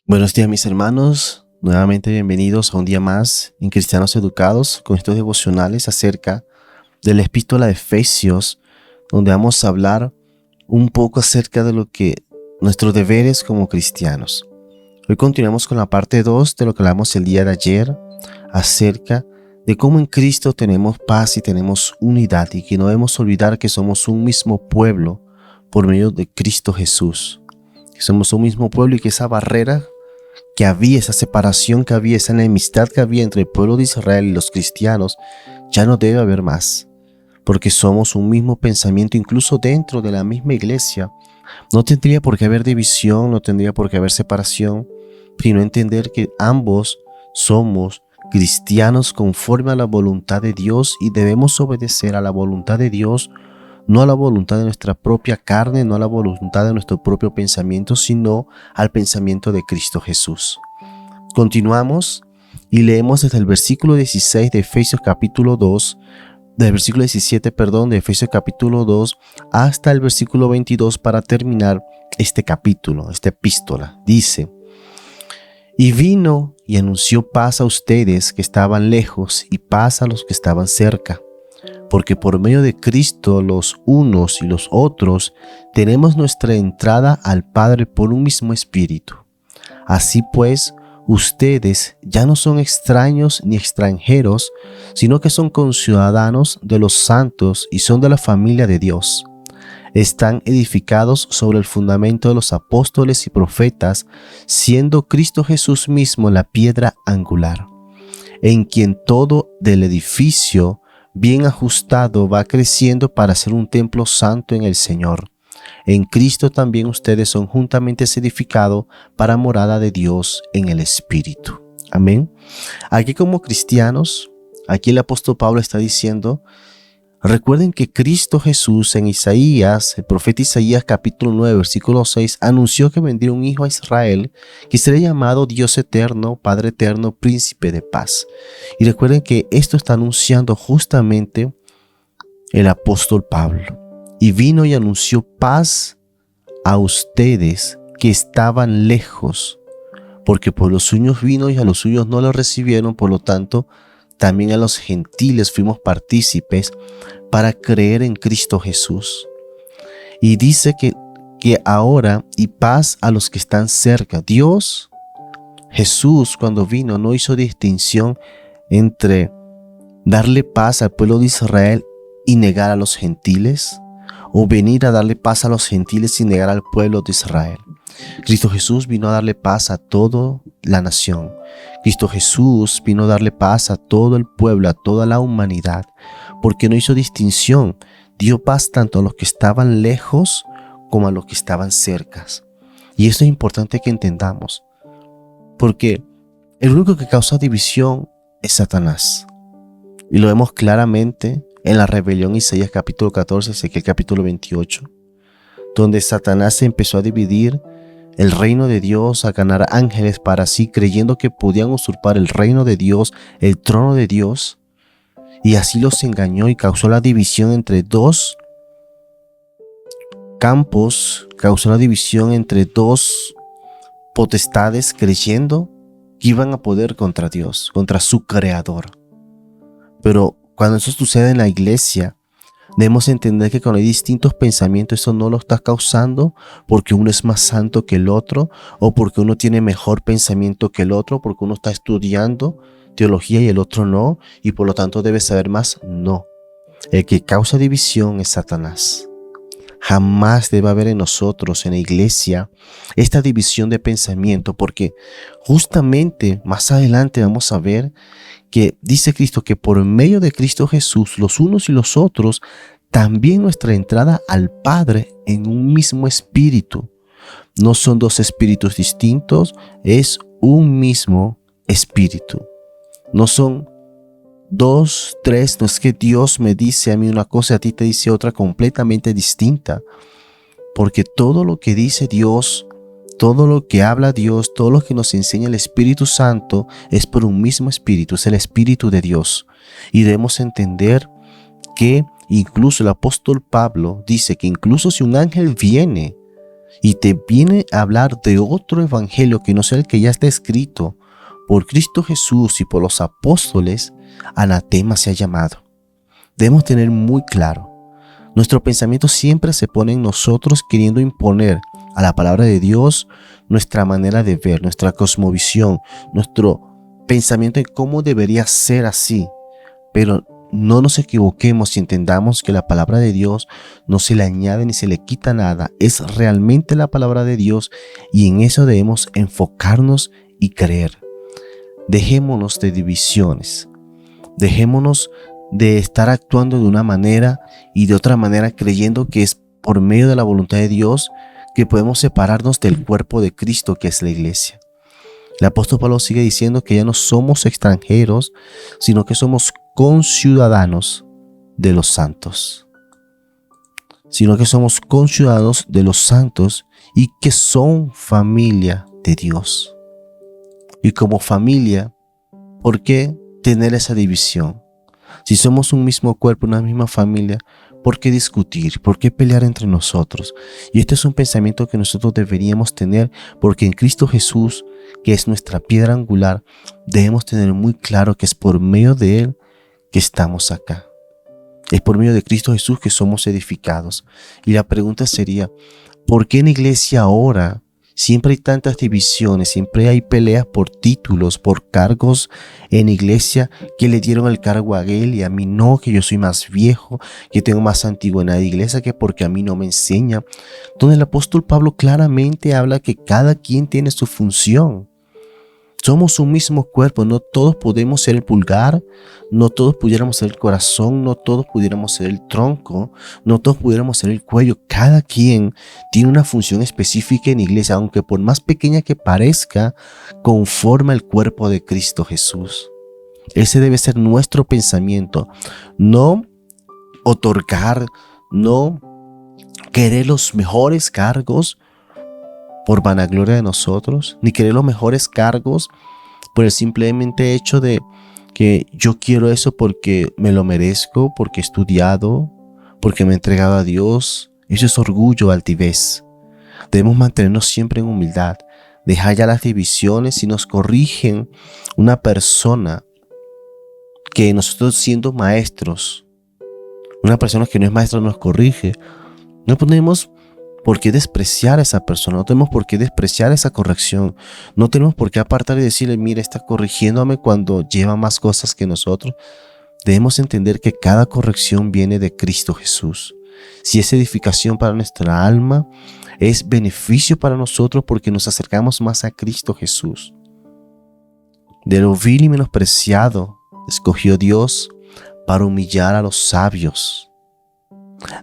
Buenos días, mis hermanos. Nuevamente bienvenidos a un día más en Cristianos Educados con estos devocionales acerca de la epístola de Efesios, donde vamos a hablar un poco acerca de lo que nuestros deberes como cristianos. Hoy continuamos con la parte 2 de lo que hablamos el día de ayer acerca de cómo en Cristo tenemos paz y tenemos unidad y que no debemos olvidar que somos un mismo pueblo por medio de Cristo Jesús. Que somos un mismo pueblo y que esa barrera que había, esa separación que había, esa enemistad que había entre el pueblo de Israel y los cristianos, ya no debe haber más, porque somos un mismo pensamiento, incluso dentro de la misma iglesia. No tendría por qué haber división, no tendría por qué haber separación, sino entender que ambos somos cristianos conforme a la voluntad de Dios y debemos obedecer a la voluntad de Dios, no a la voluntad de nuestra propia carne, no a la voluntad de nuestro propio pensamiento, sino al pensamiento de Cristo Jesús. Continuamos y leemos desde el versículo 16 de Efesios capítulo 2, del versículo 17, de Efesios capítulo 2 hasta el versículo 22 para terminar este capítulo, esta epístola. Dice: y vino y anunció paz a ustedes que estaban lejos y paz a los que estaban cerca, porque por medio de Cristo los unos y los otros tenemos nuestra entrada al Padre por un mismo espíritu. Así pues, ustedes ya no son extraños ni extranjeros, sino que son conciudadanos de los santos y son de la familia de Dios. Están edificados sobre el fundamento de los apóstoles y profetas, siendo Cristo Jesús mismo la piedra angular, en quien todo del edificio bien ajustado va creciendo para ser un templo santo en el Señor. En Cristo también ustedes son juntamente edificados para morada de Dios en el Espíritu. Amén. Aquí como cristianos, aquí el apóstol Pablo está diciendo: recuerden que Cristo Jesús en Isaías, el profeta Isaías capítulo 9, versículo 6, anunció que vendría un hijo a Israel que sería llamado Dios eterno, Padre eterno, Príncipe de paz. Y recuerden que esto está anunciando justamente el apóstol Pablo. Y vino y anunció paz a ustedes que estaban lejos, porque por los suyos vino y a los suyos no lo recibieron, por lo tanto, también a los gentiles fuimos partícipes para creer en Cristo Jesús. Y dice que ahora, y paz a los que están cerca. Dios, Jesús, cuando vino, no hizo distinción entre darle paz al pueblo de Israel y negar a los gentiles, o venir a darle paz a los gentiles y negar al pueblo de Israel. Cristo Jesús vino a darle paz a toda la nación. Cristo Jesús vino a darle paz a todo el pueblo, a toda la humanidad, porque no hizo distinción. Dio paz tanto a los que estaban lejos como a los que estaban cerca. Y esto es importante que entendamos, porque el único que causa división es Satanás. Y lo vemos claramente en la rebelión Isaías capítulo 14, Ezequiel capítulo 28, donde Satanás empezó a dividir el reino de Dios, a ganar ángeles para sí, creyendo que podían usurpar el reino de Dios, el trono de Dios, y así los engañó y causó la división entre dos campos, causó la división entre dos potestades, creyendo que iban a poder contra Dios, contra su creador. Pero cuando eso sucede en la iglesia, debemos entender que cuando hay distintos pensamientos, eso no lo está causando porque uno es más santo que el otro, o porque uno tiene mejor pensamiento que el otro, porque uno está estudiando teología y el otro no, y por lo tanto debe saber más. No. El que causa división es Satanás. Jamás debe haber en nosotros, en la iglesia, esta división de pensamiento, porque justamente más adelante vamos a ver que dice Cristo que por medio de Cristo Jesús, los unos y los otros, también nuestra entrada al Padre en un mismo espíritu. No son dos espíritus distintos, es un mismo espíritu. No son dos, tres, no es que Dios me dice a mí una cosa y a ti te dice otra completamente distinta. Porque todo lo que dice Dios, todo lo que habla Dios, todo lo que nos enseña el Espíritu Santo es por un mismo Espíritu, es el Espíritu de Dios. Y debemos entender que incluso el apóstol Pablo dice que incluso si un ángel viene y te viene a hablar de otro evangelio que no sea el que ya está escrito por Cristo Jesús y por los apóstoles, anatema se ha llamado. Debemos tener muy claro, nuestro pensamiento siempre se pone en nosotros queriendo imponer a la palabra de Dios nuestra manera de ver, nuestra cosmovisión, nuestro pensamiento en cómo debería ser así. Pero no nos equivoquemos y entendamos que la palabra de Dios no se le añade ni se le quita nada. Es realmente la palabra de Dios y en eso debemos enfocarnos y creer. Dejémonos de divisiones. Dejémonos de estar actuando de una manera y de otra manera creyendo que es por medio de la voluntad de Dios que podemos separarnos del cuerpo de Cristo que es la iglesia. El apóstol Pablo sigue diciendo que ya no somos extranjeros, sino que somos conciudadanos de los santos. Sino que somos conciudadanos de los santos y que son familia de Dios. Y como familia, ¿por qué tener esa división? Si somos un mismo cuerpo, una misma familia, ¿por qué discutir? ¿Por qué pelear entre nosotros? Y este es un pensamiento que nosotros deberíamos tener porque en Cristo Jesús, que es nuestra piedra angular, debemos tener muy claro que es por medio de Él que estamos acá. Es por medio de Cristo Jesús que somos edificados. Y la pregunta sería, ¿por qué en la iglesia ahora siempre hay tantas divisiones, siempre hay peleas por títulos, por cargos en iglesia, que le dieron el cargo a él y a mí no, que yo soy más viejo, que tengo más antigüedad de iglesia, que porque a mí no me enseña? Donde el apóstol Pablo claramente habla que cada quien tiene su función. Somos un mismo cuerpo, no todos podemos ser el pulgar, no todos pudiéramos ser el corazón, no todos pudiéramos ser el tronco, no todos pudiéramos ser el cuello. Cada quien tiene una función específica en la iglesia, aunque por más pequeña que parezca, conforma el cuerpo de Cristo Jesús. Ese debe ser nuestro pensamiento, no otorgar, no querer los mejores cargos por vanagloria de nosotros, ni querer los mejores cargos por el simplemente hecho de que yo quiero eso porque me lo merezco, porque he estudiado, porque me he entregado a Dios. Eso es orgullo, altivez. Debemos mantenernos siempre en humildad, dejar ya las divisiones. Si nos corrigen una persona que nosotros siendo maestros, una persona que no es maestra nos corrige, no podemos por qué despreciar a esa persona, no tenemos por qué despreciar esa corrección, no tenemos por qué apartar y decirle, mira, está corrigiéndome cuando lleva más cosas que nosotros. Debemos entender que cada corrección viene de Cristo Jesús. Si es edificación para nuestra alma, es beneficio para nosotros porque nos acercamos más a Cristo Jesús. De lo vil y menospreciado escogió Dios para humillar a los sabios.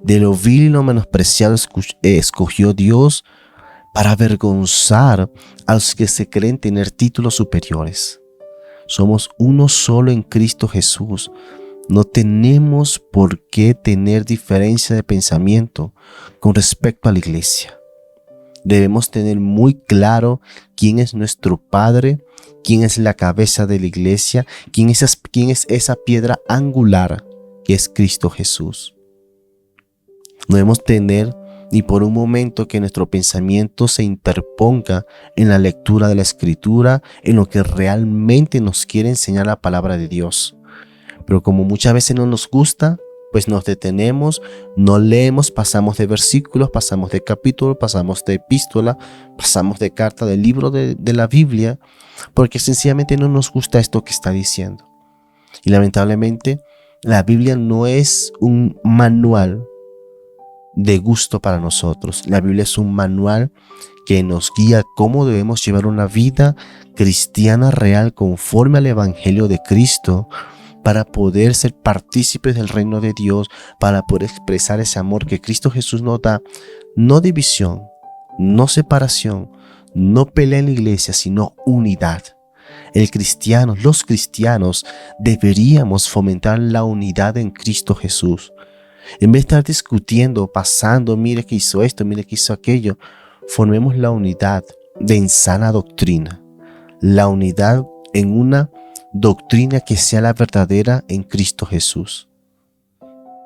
De lo vil y lo menospreciado escogió Dios para avergonzar a los que se creen tener títulos superiores. Somos uno solo en Cristo Jesús. No tenemos por qué tener diferencia de pensamiento con respecto a la iglesia. Debemos tener muy claro quién es nuestro Padre, quién es la cabeza de la iglesia, quién es esa piedra angular que es Cristo Jesús. No debemos tener ni por un momento que nuestro pensamiento se interponga en la lectura de la Escritura, en lo que realmente nos quiere enseñar la palabra de Dios. Pero como muchas veces no nos gusta, pues nos detenemos, no leemos, pasamos de versículos, pasamos de capítulo, pasamos de epístola, pasamos de carta, del libro de la Biblia, porque sencillamente no nos gusta esto que está diciendo. Y lamentablemente, la Biblia no es un manual de gusto para nosotros. La Biblia es un manual que nos guía cómo debemos llevar una vida cristiana real conforme al Evangelio de Cristo, para poder ser partícipes del reino de Dios, para poder expresar ese amor que Cristo Jesús nos da. No división, no separación, no pelea en la iglesia, sino unidad. Los cristianos deberíamos fomentar la unidad en Cristo Jesús. En vez de estar discutiendo, pasando, mire que hizo esto, mire que hizo aquello, formemos la unidad en sana doctrina, la unidad en una doctrina que sea la verdadera en Cristo Jesús.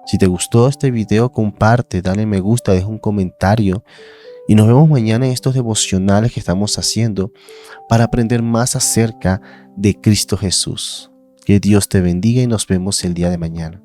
Si te gustó este video, comparte, dale me gusta, deja un comentario Y nos vemos mañana en estos devocionales que estamos haciendo para aprender más acerca de Cristo Jesús. Que Dios te bendiga y nos vemos el día de mañana.